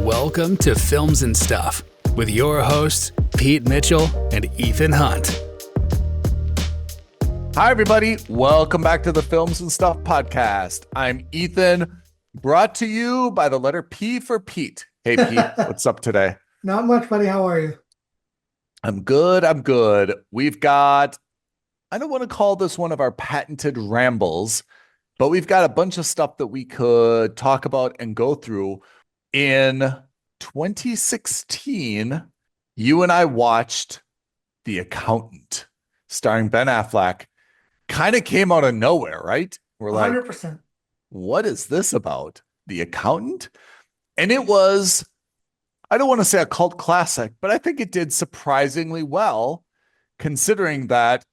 Welcome to Films and Stuff with your hosts, Pete Mitchell and Ethan Hunt. Hi, everybody. Welcome back to the Films and Stuff podcast. I'm Ethan, brought to you by the letter P for Pete. Hey, Pete, what's up today? Not much, buddy. How are you? I'm good. We've got, I don't want to call this one of our patented rambles, but we've got a bunch of stuff that we could talk about and go through. In 2016, you and I watched The Accountant, starring Ben Affleck. Kind of came out of nowhere, right? We're like, 100%. What is this about? The Accountant? And it was, I don't want to say a cult classic, but I think it did surprisingly well, considering that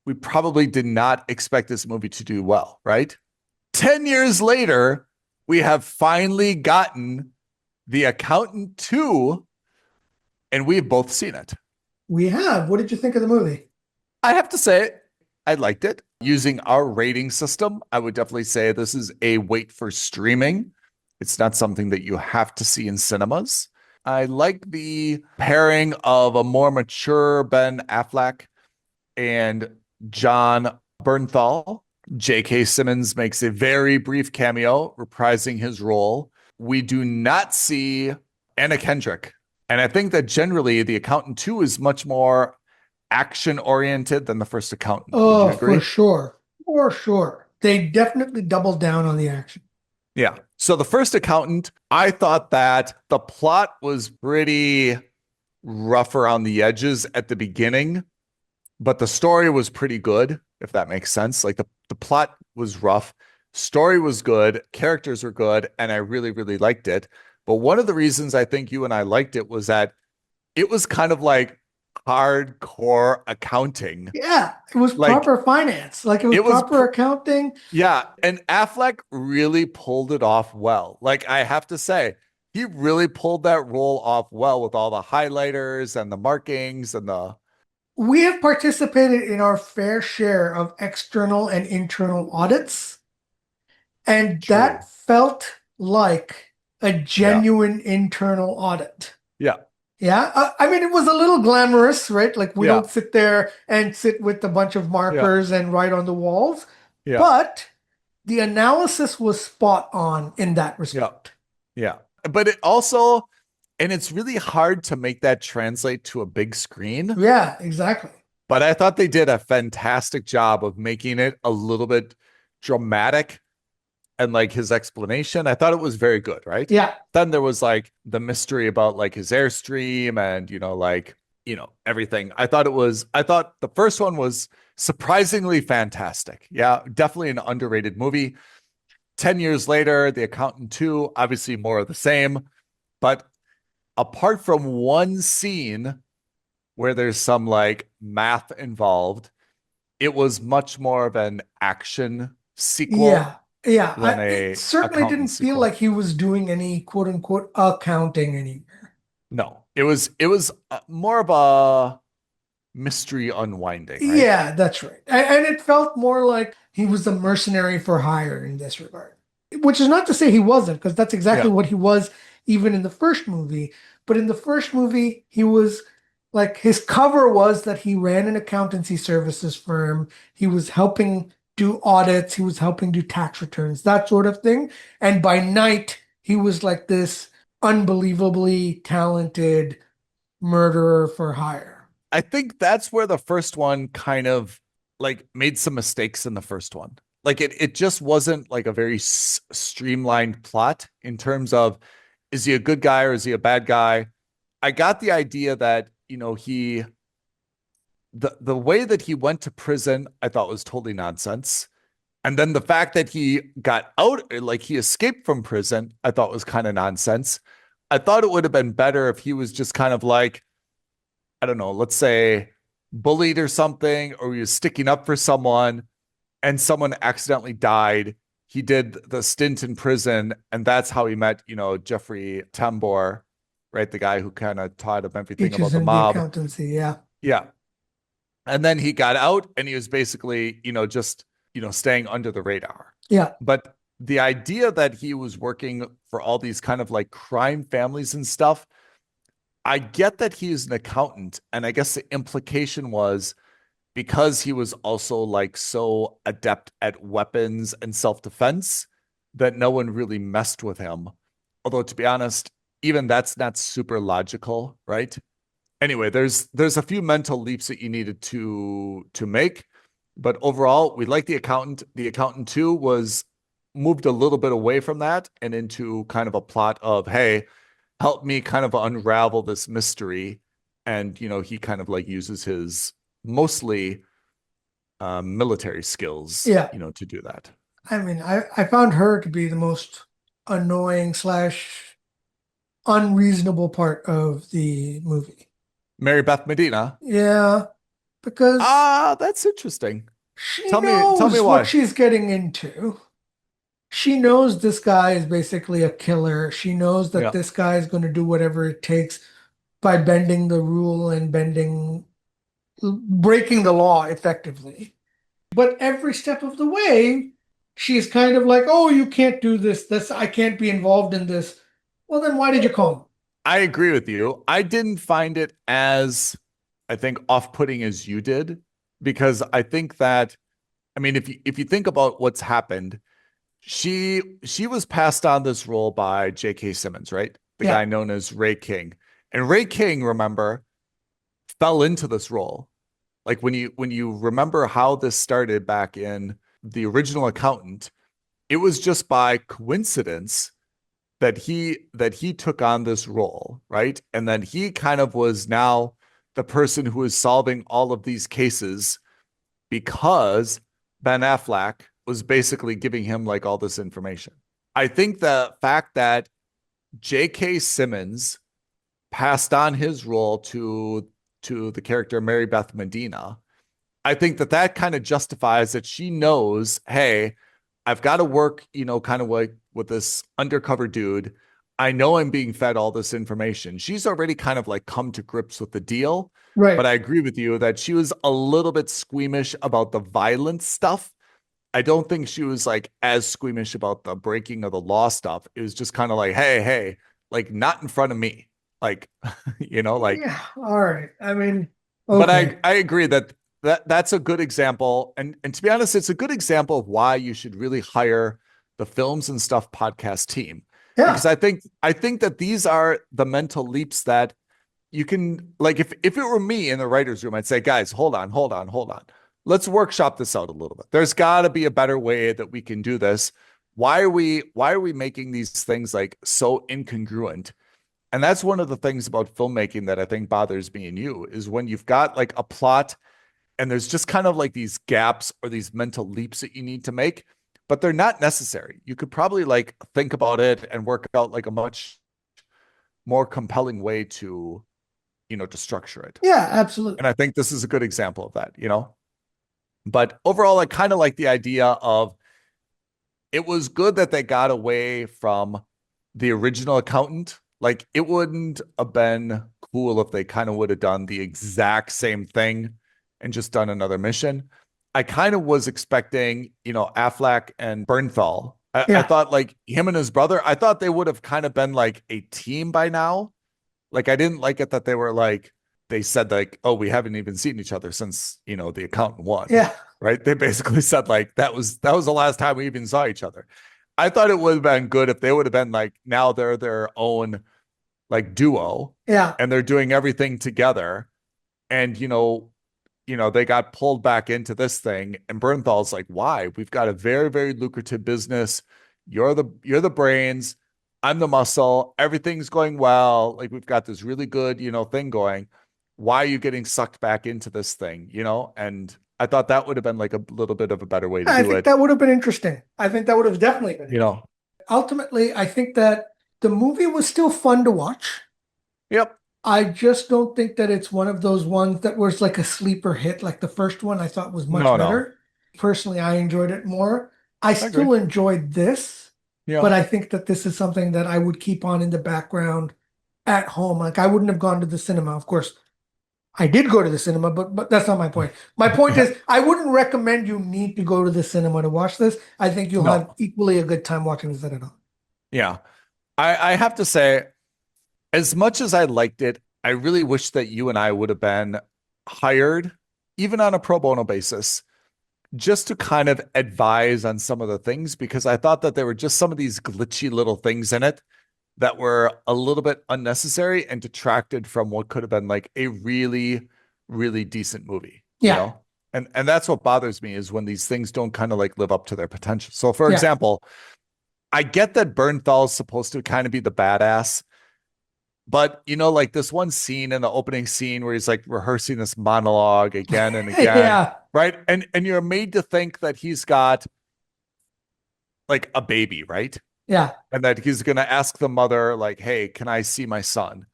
we probably did not expect this movie to do well, right? 10 years later, we have finally gotten The Accountant 2, and we've both seen it. We have. What did you think of the movie? I have to say, I liked it. Using our rating system, I would definitely say this is a wait for streaming. It's not something that you have to see in cinemas. I like the pairing of a more mature Ben Affleck and John Bernthal. J.K. Simmons makes a very brief cameo, reprising his role. We do not see Anna Kendrick. And I think that generally The Accountant 2 is much more action-oriented than the first Accountant. Oh, for sure. For sure. They definitely doubled down on the action. Yeah. So the first Accountant, I thought that the plot was pretty rough around the edges at the beginning, but the story was pretty good, if that makes sense. Like the plot was rough, story was good, characters were good, and I really, really liked it. But one of the reasons I think you and I liked it was that it was kind of like hardcore accounting. Yeah, it was like, proper finance. Like it was proper accounting. Yeah, and Affleck really pulled it off well. Like I have to say, he really pulled that role off well with all the highlighters and the markings and the... We have participated in our fair share of external and internal audits, and True. That felt like a genuine internal audit. Yeah. Yeah. I mean, it was a little glamorous, right? Like we don't sit there and sit with a bunch of markers and write on the walls. Yeah. But the analysis was spot on in that respect. Yeah. But it also... And it's really hard to make that translate to a big screen. Yeah, exactly. But I thought they did a fantastic job of making it a little bit dramatic. And like his explanation, I thought it was very good, right? Yeah. Then there was like the mystery about like his Airstream and, everything. I thought the first one was surprisingly fantastic. Yeah, definitely an underrated movie. 10 years later, The Accountant 2, obviously more of the same. But apart from one scene where there's some like math involved, it was much more of an action sequel. Yeah. It certainly didn't feel like he was doing any quote unquote accounting anywhere. No, it was more of a mystery unwinding. Right? Yeah, that's right. And it felt more like he was a mercenary for hire in this regard, which is not to say he wasn't, because that's exactly what he was even in the first movie. But in the first movie, he was like, his cover was that he ran an accountancy services firm. He was helping do audits. He was helping do tax returns, that sort of thing. And by night, he was like this unbelievably talented murderer for hire. I think that's where the first one kind of like made some mistakes in the first one. Like it just wasn't like a very streamlined plot in terms of, is he a good guy or is he a bad guy? I got the idea that, the way that he went to prison, I thought was totally nonsense. And then the fact that he got out, like he escaped from prison, I thought was kind of nonsense. I thought it would have been better if he was just kind of like, I don't know, let's say bullied or something, or he was sticking up for someone and someone accidentally died. He did the stint in prison, and that's how he met, Jeffrey Tambor, right? The guy who kind of taught him everything about the mob. The accountancy, yeah. Yeah. And then he got out and he was basically, just, staying under the radar. Yeah. But the idea that he was working for all these kind of like crime families and stuff, I get that he is an accountant. And I guess the implication was because he was also like so adept at weapons and self-defense that no one really messed with him. Although to be honest, even that's not super logical, right? Anyway, there's a few mental leaps that you needed to make, but overall, we like the accountant. The accountant too was moved a little bit away from that and into kind of a plot of, hey, help me kind of unravel this mystery. And he kind of like uses his mostly military skills, Yeah. to do that. I mean, I found her to be the most annoying / unreasonable part of the movie. Mary Beth Medina. Yeah, because that's interesting. she Tell me knows why. what she's getting into. She knows this guy is basically a killer. She knows that Yeah. this guy is going to do whatever it takes by bending the rule and breaking the law effectively. But every step of the way, she's kind of like, oh, you can't do this. I can't be involved in this. Well, then why did you call him? I agree with you. I didn't find it as, I think, off-putting as you did, because I think that, I mean, if you think about what's happened, she was passed on this role by J.K. Simmons, right? The guy known as Ray King. And Ray King, remember, fell into this role. Like when you remember how this started back in the original accountant, it was just by coincidence that he took on this role, right? And then he kind of was now the person who is solving all of these cases because Ben Affleck was basically giving him like all this information. I think the fact that J.K. Simmons passed on his role to the character Mary Beth Medina, I think that kind of justifies that she knows, hey, I've got to work, kind of like with this undercover dude. I know I'm being fed all this information. She's already kind of like come to grips with the deal. Right. But I agree with you that she was a little bit squeamish about the violent stuff. I don't think she was like as squeamish about the breaking of the law stuff. It was just kind of like, hey, like not in front of me. Like, like. Yeah, all right. I mean, okay. But I agree that's a good example. And to be honest, it's a good example of why you should really hire the Films and Stuff podcast team. Yeah. Because I think that these are the mental leaps that you can, like, if it were me in the writer's room, I'd say, guys, hold on. Let's workshop this out a little bit. There's got to be a better way that we can do this. Why are we making these things like so incongruent? And that's one of the things about filmmaking that I think bothers me and you is when you've got like a plot and there's just kind of like these gaps or these mental leaps that you need to make, but they're not necessary. You could probably like think about it and work out like a much more compelling way to structure it. Yeah, absolutely. And I think this is a good example of that, But overall, I kind of like the idea of it was good that they got away from the original accountant. Like it wouldn't have been cool if they kind of would have done the exact same thing and just done another mission. I kind of was expecting, Affleck and Bernthal. I thought like him and his brother, I thought they would have kind of been like a team by now. Like I didn't like it that they were like, they said like, oh, we haven't even seen each other since, the accountant won. Yeah. Right. They basically said like, that was the last time we even saw each other. I thought it would have been good if they would have been like, now they're their own like duo. Yeah. And they're doing everything together. And, they got pulled back into this thing. And Bernthal's like, why? We've got a very, very lucrative business. You're the brains. I'm the muscle. Everything's going well. Like we've got this really good, thing going. Why are you getting sucked back into this thing? And I thought that would have been like a little bit of a better way to do it. I think that would have been interesting. I think that would have definitely been. Ultimately, I think that the movie was still fun to watch. Yep. I just don't think that it's one of those ones that was like a sleeper hit. Like the first one I thought was much better. Personally, I enjoyed it more. I still enjoyed this, but I think that this is something that I would keep on in the background at home. Like I wouldn't have gone to the cinema. Of course, I did go to the cinema, but that's not my point. My point is, I wouldn't recommend you need to go to the cinema to watch this. I think you'll have equally a good time watching this at home. Yeah. I have to say, as much as I liked it, I really wish that you and I would have been hired, even on a pro bono basis, just to kind of advise on some of the things, because I thought that there were just some of these glitchy little things in it that were a little bit unnecessary and detracted from what could have been like a really, really decent movie. Yeah. You know? And that's what bothers me, is when these things don't kind of like live up to their potential. So for example, I get that Bernthal's supposed to kind of be the badass, but you know, like this one scene in the opening scene where he's like rehearsing this monologue again and again, right? And you're made to think that he's got like a baby, right? Yeah. And that he's going to ask the mother, like, hey, can I see my son?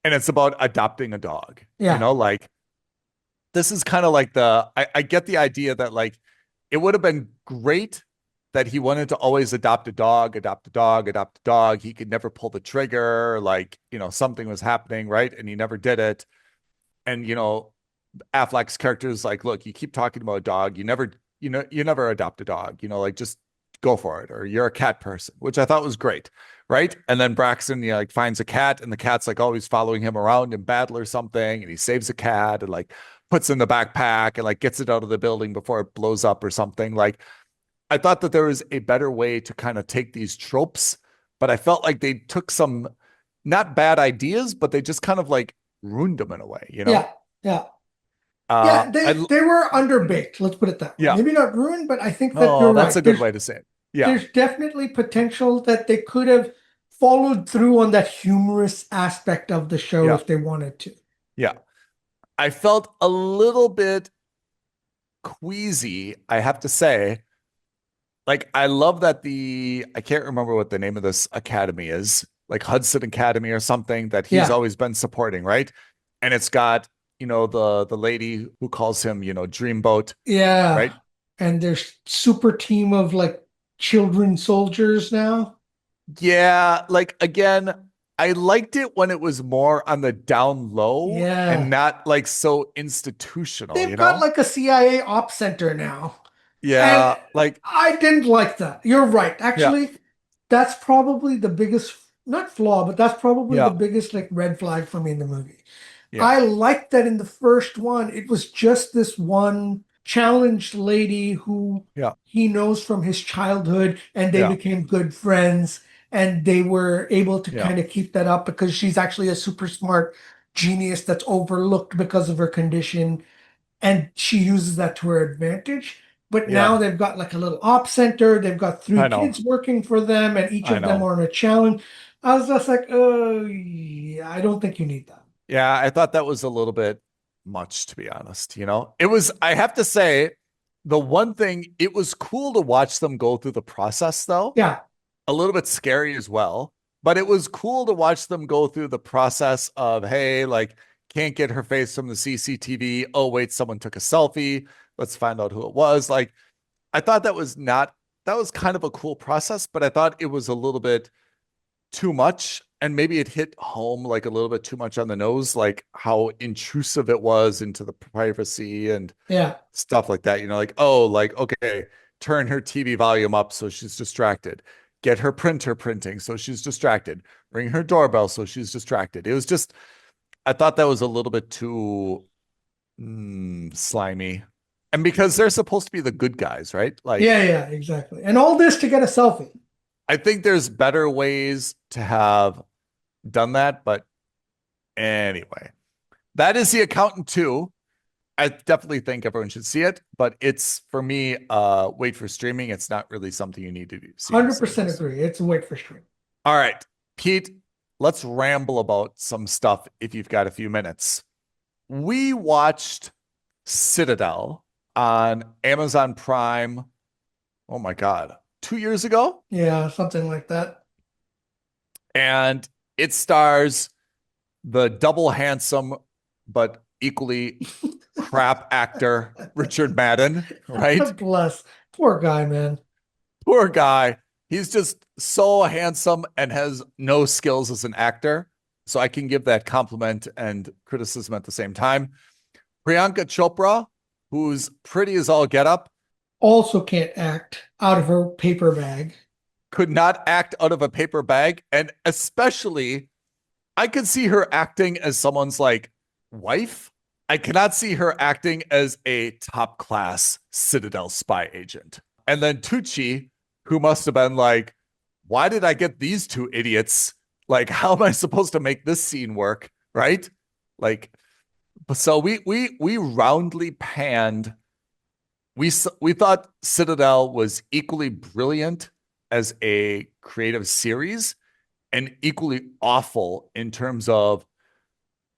And it's about adopting a dog. Yeah. You know, like this is kind of like I get the idea that like it would have been great that he wanted to always adopt a dog, adopt a dog, adopt a dog. He could never pull the trigger. Like, you know, something was happening, right? And he never did it. And, you know, Affleck's character is like, look, you keep talking about a dog. You never adopt a dog, you know, like just go for it, or you're a cat person, which I thought was great, right? And then Braxton, you know, like finds a cat, and the cat's like always following him around in battle or something, and he saves a cat and like puts in the backpack and like gets it out of the building before it blows up or something. Like I thought that there was a better way to kind of take these tropes, but I felt like they took some not bad ideas, but they just kind of like ruined them in a way, you know? Yeah. They were underbaked. Let's put it that way. Yeah. Maybe not ruined, but I think that you're right. That's a good way to say it. Yeah. There's definitely potential that they could have followed through on that humorous aspect of the show if they wanted to. Yeah. I felt a little bit queasy, I have to say. Like, I love that I can't remember what the name of this academy is, like Hudson Academy or something, that he's always been supporting, right? And it's got, you know, the lady who calls him, you know, Dreamboat. Yeah. Right. And there's super team of like children soldiers now. Yeah. Like, again, I liked it when it was more on the down low and not like so institutional. They've got like a CIA ops center now. Yeah. And like I didn't like that. You're right. Actually, that's probably the biggest, not flaw, but that's probably the biggest like red flag for me in the movie. I liked that in the first one, it was just this one challenged lady who he knows from his childhood, and they became good friends, and they were able to kind of keep that up because she's actually a super smart genius that's overlooked because of her condition, and she uses that to her advantage. But now they've got like a little op center. They've got 3 kids working for them, and each of them are on a challenge. I was just like, oh, yeah, I don't think you need that. Yeah, I thought that was a little bit much, to be honest. You know, it was, I have to say, the one thing, it was cool to watch them go through the process, though. Yeah. A little bit scary as well. But it was cool to watch them go through the process of, hey, like, can't get her face from the CCTV. Oh, wait, someone took a selfie. Let's find out who it was. Like, I thought that was kind of a cool process, but I thought it was a little bit too much. And maybe it hit home like a little bit too much on the nose, like how intrusive it was into the privacy and stuff like that. You know, like, oh, like, okay, turn her TV volume up so she's distracted. Get her printer printing so she's distracted. Ring her doorbell so she's distracted. It was just, I thought that was a little bit too slimy. And because they're supposed to be the good guys, right? Like, yeah, exactly. And all this to get a selfie. I think there's better ways to have done that, but anyway, that is The Accountant 2. I definitely think everyone should see it, but it's, for me, wait for streaming. It's not really something you need to do. 100% agree. It's a wait for streaming. All right, Pete, let's ramble about some stuff if you've got a few minutes. We watched Citadel on Amazon Prime. Oh my God. 2 years ago? Yeah, something like that. And it stars the double handsome but equally crap actor Richard Madden, right? Bless. Poor guy, man. Poor guy. He's just so handsome and has no skills as an actor. So I can give that compliment and criticism at the same time. Priyanka Chopra, who's pretty as all get up, Also can't act out of her paper bag. could not act out of a paper bag. And especially, I could see her acting as someone's like wife. I cannot see her acting as a top class Citadel spy agent. And then Tucci, who must have been like, why did I get these two idiots? Like, how am I supposed to make this scene work? Right? Like, so we roundly panned. We thought Citadel was equally brilliant as a creative series and equally awful in terms of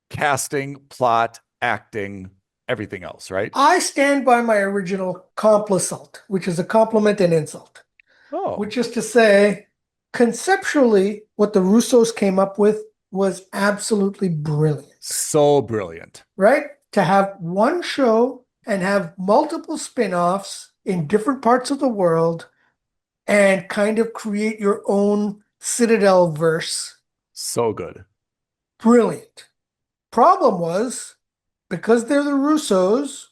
casting, plot, acting, everything else, right? I stand by my original complisult, which is a compliment and insult, Oh, which is to say, conceptually, what the Russos came up with was absolutely brilliant, so brilliant. right? To have one show and have multiple spin-offs in different parts of the world and kind of create your own Citadel verse. So good. Brilliant. Problem was, because they're the Russos,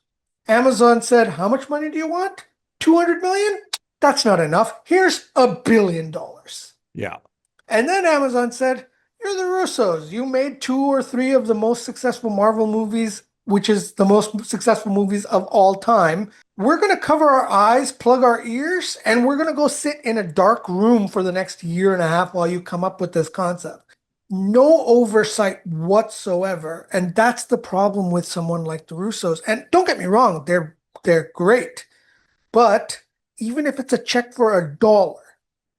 Amazon said, how much money do you want? 200 million? That's not enough. Here's $1 billion. Yeah. And then Amazon said, you're the Russos. You made 2 or 3 of the most successful Marvel movies, which is the most successful movies of all time. We're going to cover our eyes, plug our ears, and we're going to go sit in a dark room for the next year and a half while you come up with this concept. No oversight whatsoever. And that's the problem with someone like the Russos. And don't get me wrong, they're great. But even if it's a check for $1,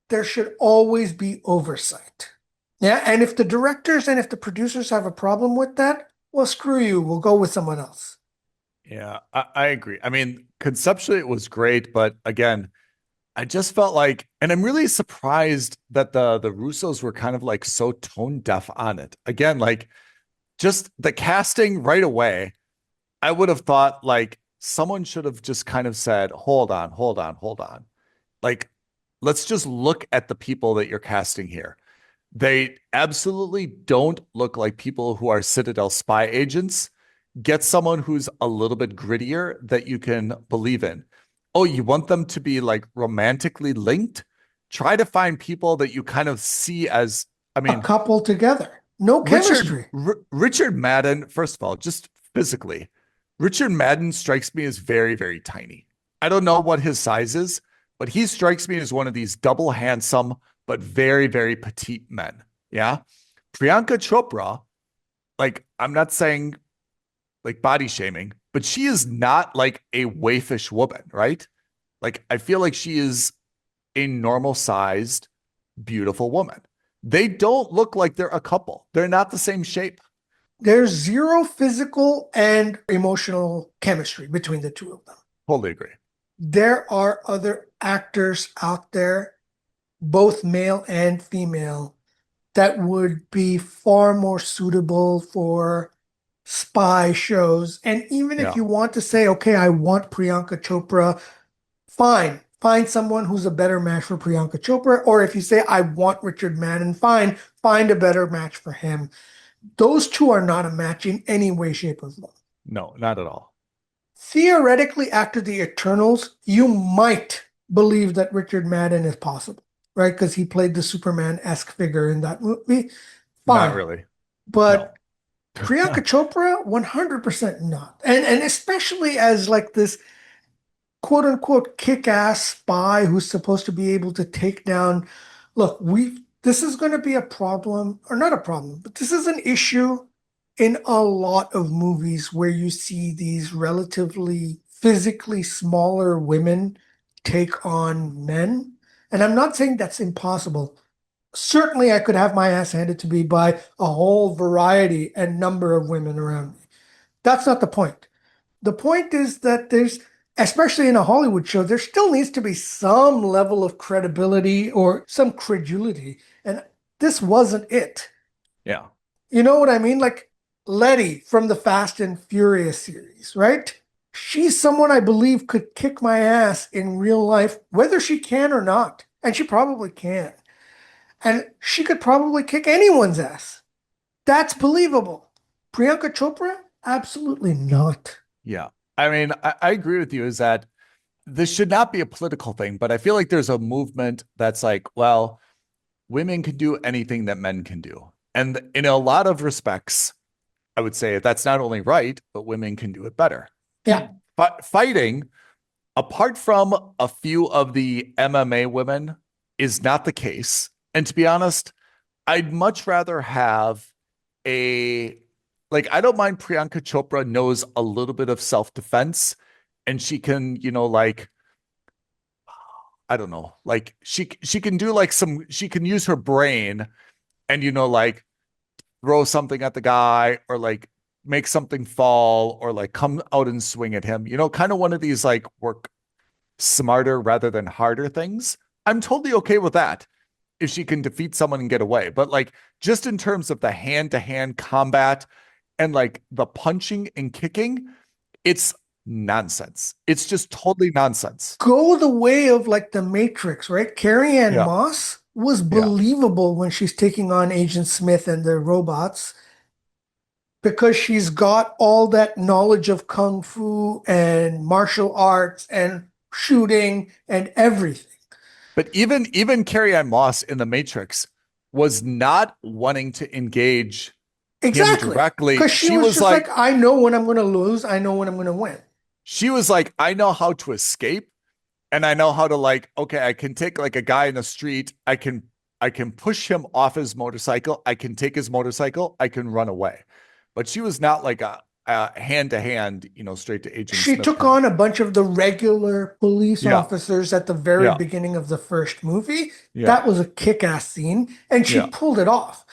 there should always be oversight. Yeah, and if the directors and if the producers have a problem with that, well, screw you. We'll go with someone else. Yeah, I agree. I mean, conceptually it was great, but again, I just felt like, and I'm really surprised that the Russos were kind of like so tone deaf on it. Again, like just the casting right away, I would have thought like someone should have just kind of said, hold on, hold on, hold on. Like, let's just look at the people that you're casting here. They absolutely don't look like people who are Citadel spy agents. Get someone who's a little bit grittier that you can believe in. Oh, you want them to be like romantically linked? Try to find people that you kind of see as, I mean, a couple together. No chemistry. Richard Madden, first of all, just physically, Richard Madden strikes me as very, very tiny. I don't know what his size is, but he strikes me as one of these double handsome, but very, very petite men. Yeah. Priyanka Chopra, like, I'm not saying like body shaming, but she is not like a waifish woman, right? Like, I feel like she is a normal sized, beautiful woman. They don't look like they're a couple. They're not the same shape. There's zero physical and emotional chemistry between the two of them. Totally agree. There are other actors out there, both male and female, that would be far more suitable for spy shows. And even if you want to say, okay, I want Priyanka Chopra, fine. Find someone who's a better match for Priyanka Chopra. Or if you say, I want Richard Madden, fine. Find a better match for him. Those two are not a match in any way, shape, or form. No, not at all. Theoretically, after the Eternals, you might believe that Richard Madden is possible, right? Because he played the Superman-esque figure in that movie. Fine. Not really. But no. Priyanka Chopra, 100% not. And especially as like this quote-unquote kick-ass spy who's supposed to be able to take down... Look, this is going to be a problem, or not a problem, but this is an issue in a lot of movies where you see these relatively physically smaller women take on men. And I'm not saying that's impossible. Certainly I could have my ass handed to me by a whole variety and number of women around me. That's not the point. The point is that there's, especially in a Hollywood show, there still needs to be some level of credibility or some credulity. And this wasn't it. Yeah. You know what I mean? Like Letty from the Fast and Furious series, right? She's someone I believe could kick my ass in real life, whether she can or not. And she probably can. And she could probably kick anyone's ass. That's believable. Priyanka Chopra, absolutely not. Yeah. I mean, I agree with you is that this should not be a political thing, but I feel like there's a movement that's like, well, women can do anything that men can do. And in a lot of respects, I would say that's not only right, but women can do it better. Yeah. But fighting, apart from a few of the MMA women, is not the case. And to be honest, I'd much rather have I don't mind Priyanka Chopra knows a little bit of self-defense and she can, I don't know, like she can do like she can use her brain and, like throw something at the guy or like make something fall or like come out and swing at him, kind of one of these like work smarter rather than harder things. I'm totally okay with that if she can defeat someone and get away. But like just in terms of the hand-to-hand combat and like the punching and kicking, it's nonsense. It's just totally nonsense. Go the way of like the Matrix, right? Carrie Ann Yeah. Moss was believable when she's taking on Agent Smith and the robots because she's got all that knowledge of kung fu and martial arts and shooting and everything. But even Carrie Ann Moss in The Matrix was not wanting to engage him directly. Because she was just like, I know when I'm going to lose. I know when I'm going to win. She was like, I know how to escape. And I know how to like, okay, I can take like a guy in the street. I can push him off his motorcycle. I can take his motorcycle. I can run away. But she was not like a hand-to-hand, straight to Agent She Smith took on a bunch of the regular police officers at the very Yeah. beginning of the first movie. Yeah. That was a kick-ass scene, and she pulled it off.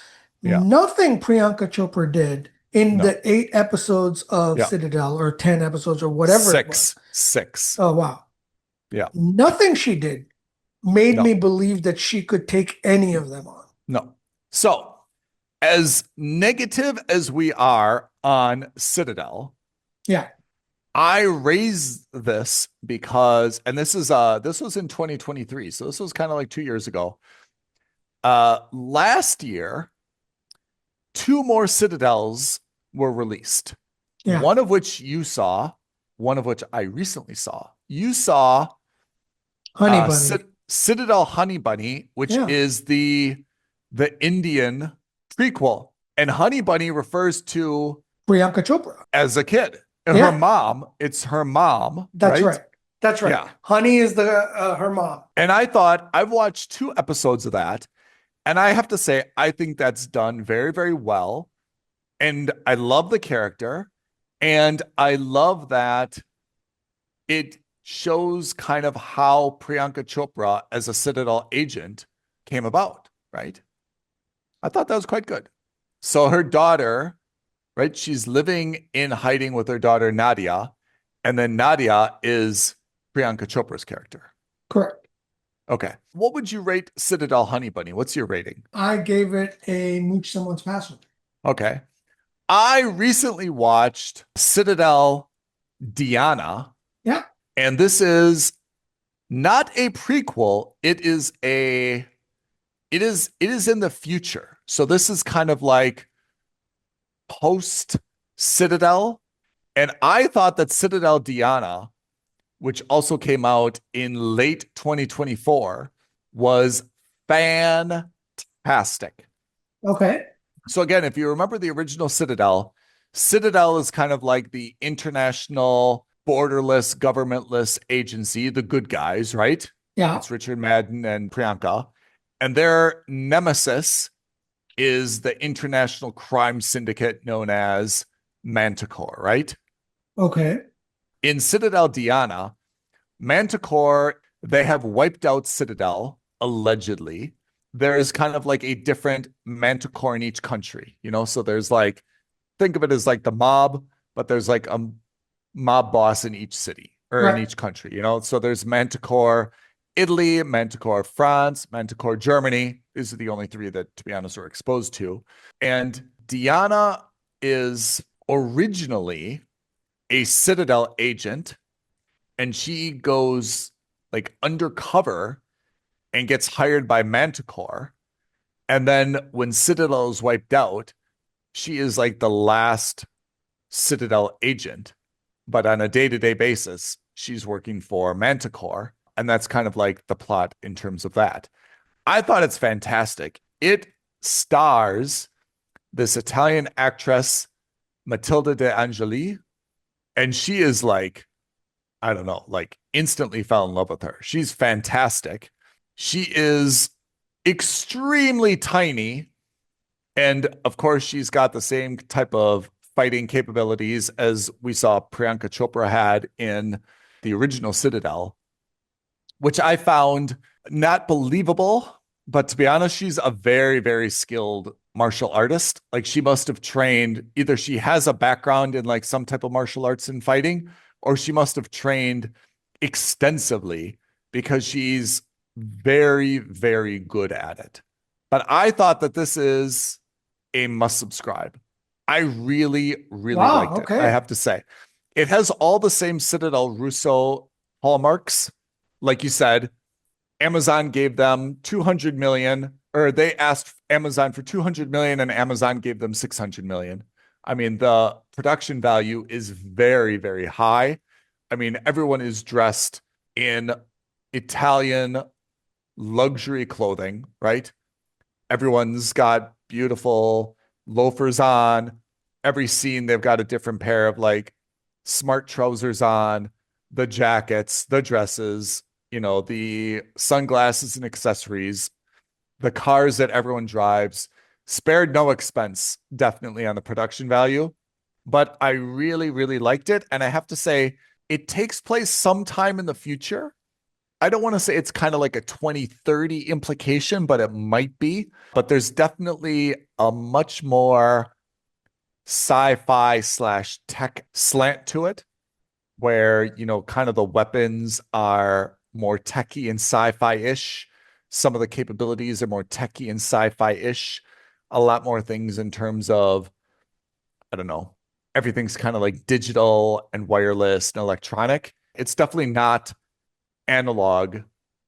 Yeah. Nothing Priyanka Chopra did in No. the 8 episodes of Citadel, or 10 episodes, or whatever it was. Six. Oh, wow. Yeah. Nothing she did made me believe that she could take any of them on. No. So, as negative as we are on Citadel, Yeah. I raised this because, and this was in 2023, so this was kind of like 2 years ago. Last year, 2 more Citadels were released. Yeah. One of which you saw, one of which I recently saw. You saw Honey Bunny. Citadel Honey Bunny, which is the Indian prequel. And Honey Bunny refers to Priyanka Chopra as a kid. And her mom, it's her mom. That's right. That's right. Yeah. Honey is her mom. And I thought, I've watched 2 episodes of that. And I have to say, I think that's done very, very well. And I love the character. And I love that it shows kind of how Priyanka Chopra as a Citadel agent came about, right? I thought that was quite good. So her daughter, right? She's living in hiding with her daughter, Nadia. And then Nadia is Priyanka Chopra's character. Correct. Okay. What would you rate Citadel Honey Bunny? What's your rating? I gave it a mooch someone's password. Okay. I recently watched Citadel Diana. Yeah. And this is not a prequel. It is in the future. So this is kind of like post Citadel. And I thought that Citadel Diana, which also came out in late 2024, was fantastic. Okay. So again, if you remember the original Citadel, Citadel is kind of like the international borderless, governmentless agency, the good guys, right? Yeah. It's Richard Madden and Priyanka. And their nemesis is the international crime syndicate known as Manticore, right? Okay. In Citadel Diana, Manticore, they have wiped out Citadel, allegedly. There is kind of like a different Manticore in each country, so there's like, think of it as like the mob, but there's like a mob boss in each city or in each country, so there's Manticore Italy, Manticore France, Manticore Germany. These are the only 3 that, to be honest, we're exposed to. And Diana is originally a Citadel agent, and she goes like undercover and gets hired by Manticore. And then when Citadel is wiped out, she is like the last Citadel agent, but on a day-to-day basis, she's working for Manticore. And that's kind of like the plot in terms of that. I thought it's fantastic. It stars this Italian actress, Matilda De Angeli, and she is like, I don't know, like instantly fell in love with her. She's fantastic. She is extremely tiny. And of course, she's got the same type of fighting capabilities as we saw Priyanka Chopra had in the original Citadel, which I found not believable. But to be honest, she's a very, very skilled martial artist. Like she must have trained, either she has a background in like some type of martial arts and fighting, or she must have trained extensively because she's very, very good at it. But I thought that this is a must subscribe. I really, really liked it. I have to say, it has all the same Citadel Russo hallmarks. Like you said, Amazon gave them 200 million, or they asked Amazon for 200 million and Amazon gave them 600 million. I mean, the production value is very, very high. I mean, everyone is dressed in Italian luxury clothing, right? Everyone's got beautiful loafers on. Every scene, they've got a different pair of like smart trousers on, the jackets, the dresses, you know, the sunglasses and accessories, the cars that everyone drives. Spared no expense, definitely, on the production value. But I really, really liked it. And I have to say, it takes place sometime in the future. I don't want to say it's kind of like a 2030 implication, but it might be. But there's definitely a much more sci-fi / tech slant to it, where, you know, kind of the weapons are more techie and sci-fi-ish. Some of the capabilities are more techie and sci-fi-ish. A lot more things in terms of, I don't know, everything's kind of like digital and wireless and electronic. It's definitely not analog,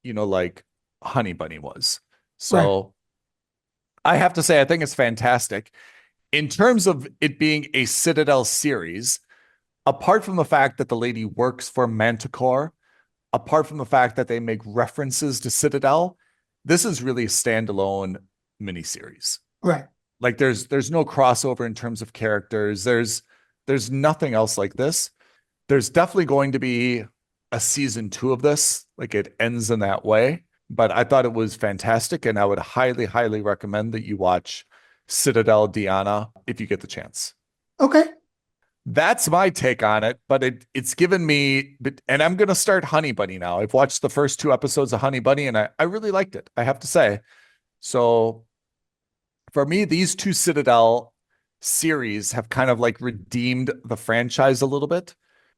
you know, like Honey Bunny was. So I have to say, I think it's fantastic. In terms of it being a Citadel series, apart from the fact that the lady works for Manticore, apart from the fact that they make references to Citadel, this is really a standalone miniseries. Right. Like there's no crossover in terms of characters. There's nothing else like this. There's definitely going to be a season 2 of this. Like it ends in that way. But I thought it was fantastic, and I would highly, highly recommend that you watch Citadel Diana if you get the chance. Okay. That's my take on it, but it's given me, and I'm going to start Honey Bunny now. I've watched the first 2 episodes of Honey Bunny, and I really liked it, I have to say. So for me, these 2 Citadel series have kind of like redeemed the franchise a little bit.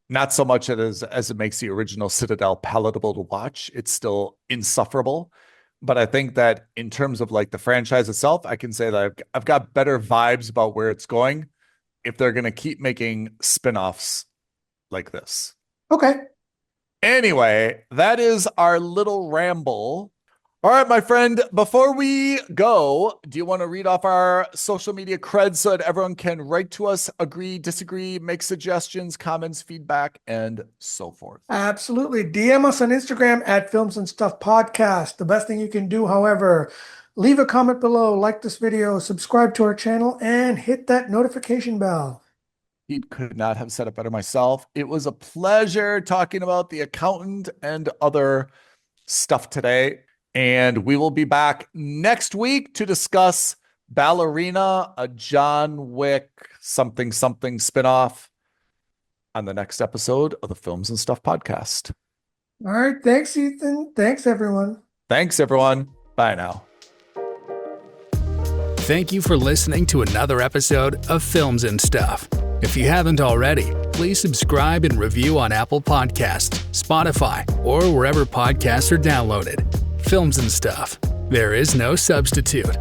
Not so much as it makes the original Citadel palatable to watch. It's still insufferable. But I think that in terms of like the franchise itself, I can say that I've got better vibes about where it's going if they're going to keep making spinoffs like this. Okay. Anyway, that is our little ramble. All right, my friend, before we go, do you want to read off our social media creds so that everyone can write to us, agree, disagree, make suggestions, comments, feedback, and so forth? Absolutely. DM us on Instagram at Films and Stuff Podcast. The best thing you can do, however, leave a comment below, like this video, subscribe to our channel, and hit that notification bell. He could not have said it better myself. It was a pleasure talking about The Accountant and other stuff today. And we will be back next week to discuss Ballerina, a John Wick something spinoff, on the next episode of the Films and Stuff podcast. All right. Thanks, Ethan. Thanks, everyone. Thanks, everyone. Bye now. Thank you for listening to another episode of Films and Stuff. If you haven't already, please subscribe and review on Apple Podcasts, Spotify, or wherever podcasts are downloaded. Films and Stuff. There is no substitute.